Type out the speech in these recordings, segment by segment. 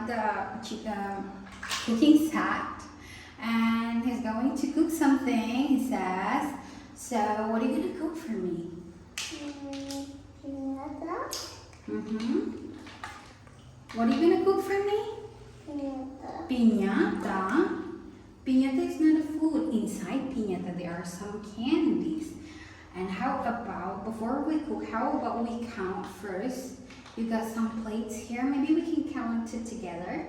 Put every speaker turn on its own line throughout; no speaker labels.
got the cooking set, and he's going to cook something, he says. So, what are you going to cook for me? What are you going to cook for me? Piñata. Piñata is not a food. Inside piñata, there are some candies. And how about, before we cook, how about we count first? You got some plates here. Maybe we can count it together.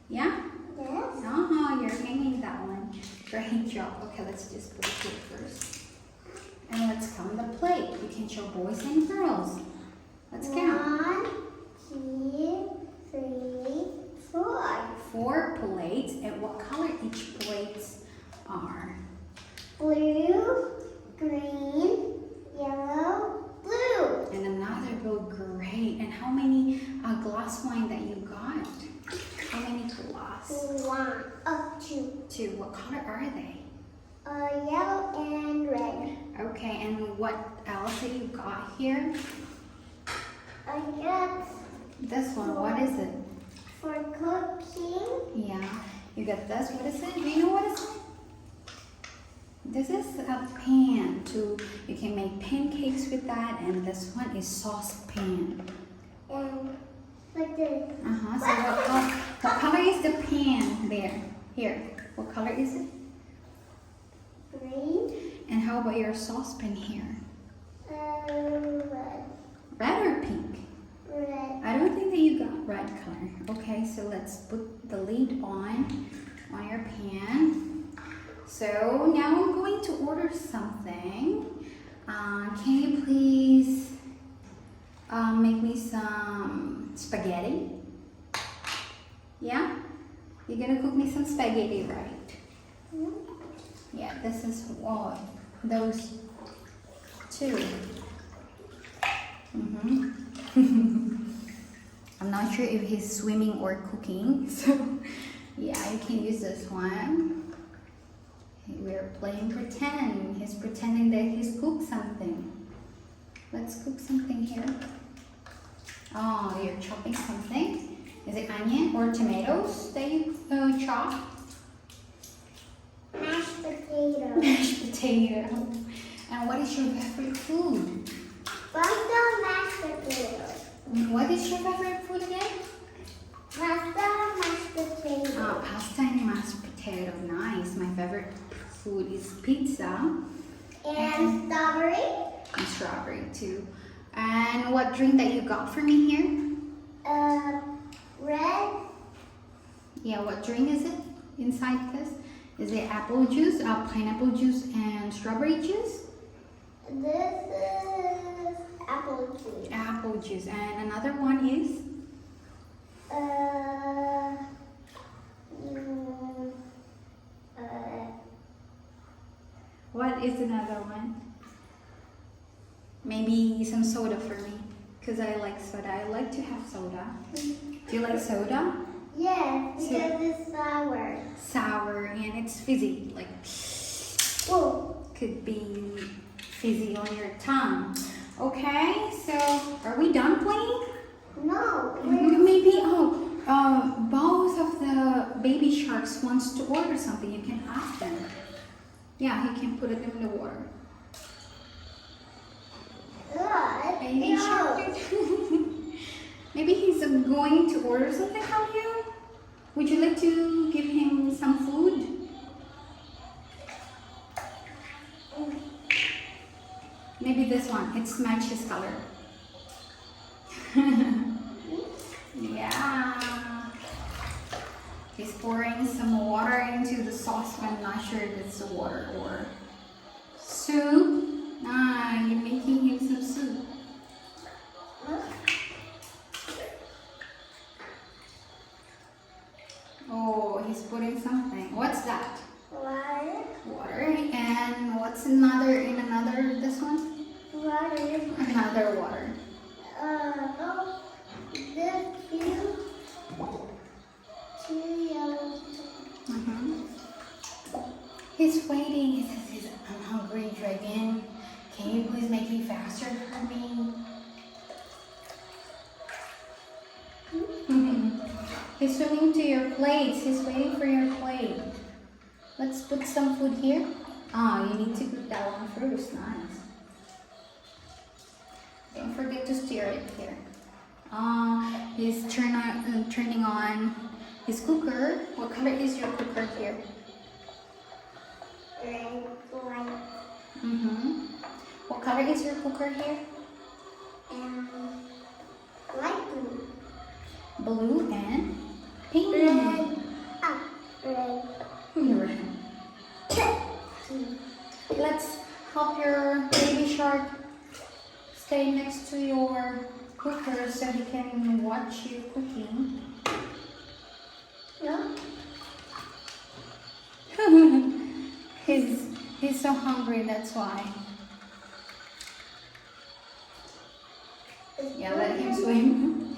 Yeah?
Yes.
You're hanging that one. Great job. Okay, let's just put it here first. And let's count the plate. You can show boys and girls. Let's count.
1, 2, 3, 4.
4 plates. And what color each plates are?
Blue, green, yellow, blue.
And another blue. Great. And how many glass wine that you got? How many glass?
2.
2. What color are they?
Yellow and red.
Okay, and what else that you got here?
I got
This one, what is it?
for cooking.
Yeah, you got this. What is it? Do you know what is it? This is a pan you can make pancakes with that, and this one is saucepan.
And like this.
So what color is the pan there? Here, what color is it?
Green.
And how about your saucepan here?
Red.
Red or pink?
Red.
I don't think that you got red color. Okay, so let's put the lid on your pan. So now I'm going to order something. Can you please make me some spaghetti? Yeah? You're gonna cook me some spaghetti, right? Yeah, this is those 2. I'm not sure if he's swimming or cooking, so yeah, you can use this one. We're playing pretend. He's pretending that he's cooked something. Let's cook something here. Oh, you're chopping something. Is it onion or tomatoes that you chop?
Mashed potato.
Mashed potato. And what is your favorite food?
Pasta, mashed potato.
What is your favorite food again?
Pasta, mashed potato.
Pasta and mashed potato. Nice. My favorite food is pizza.
And strawberry.
And strawberry too. And what drink that you got for me here?
Red.
Yeah, what drink is it inside this? Is it apple juice, pineapple juice, and strawberry juice?
This is apple juice.
Apple juice. And another one is? What is another one? Maybe some soda for me, because I like soda. I like to have soda. Do you like soda?
Yes, because it's sour.
Sour, and it's fizzy, like
Whoa.
could be fizzy on your tongue. Okay, so are we done playing?
No.
Maybe both of the baby sharks wants to order something. You can ask them. Yeah, he can put it in the water. Baby shark. Maybe he's going to order something from you. Would you like to give him some food? Maybe this one. It matches color. Yeah. He's pouring some water into the saucepan. Not sure if it's water or soup. You're making him some soup. Oh, he's putting something. What's that?
Water.
Water. And what's in another this one?
Water.
Another water.
This two yellow.
He's waiting. He says, I'm hungry, dragon. Can you please make it faster for me? He's plates. He's waiting for your plate. Let's put some food here. Ah, you need to cook that one first. Nice. Don't forget to stir it here. He's turning on his cooker. What color is your cooker here?
Red, white,
What color is your cooker here?
and light blue.
Blue and pink.
Red, up, red.
Red. Let's help your baby shark stay next to your cooker so he can watch you cooking.
No?
He's so hungry, that's why. Yeah, let him swim.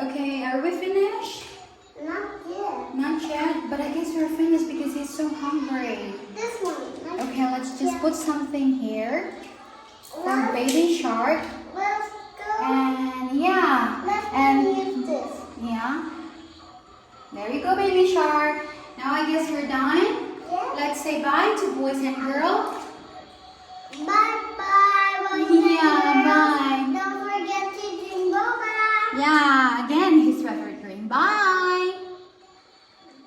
Okay, are we finished?
Not yet.
Not yet, but I guess we're finished because he's so hungry.
This one. Not
Okay, let's just put something here for
Let's-
baby shark.
Let's go.
And yeah,
Let's
and
use this.
yeah. There you go, baby shark. Now I guess we're done.
Yeah.
Let's say bye to boys and girls.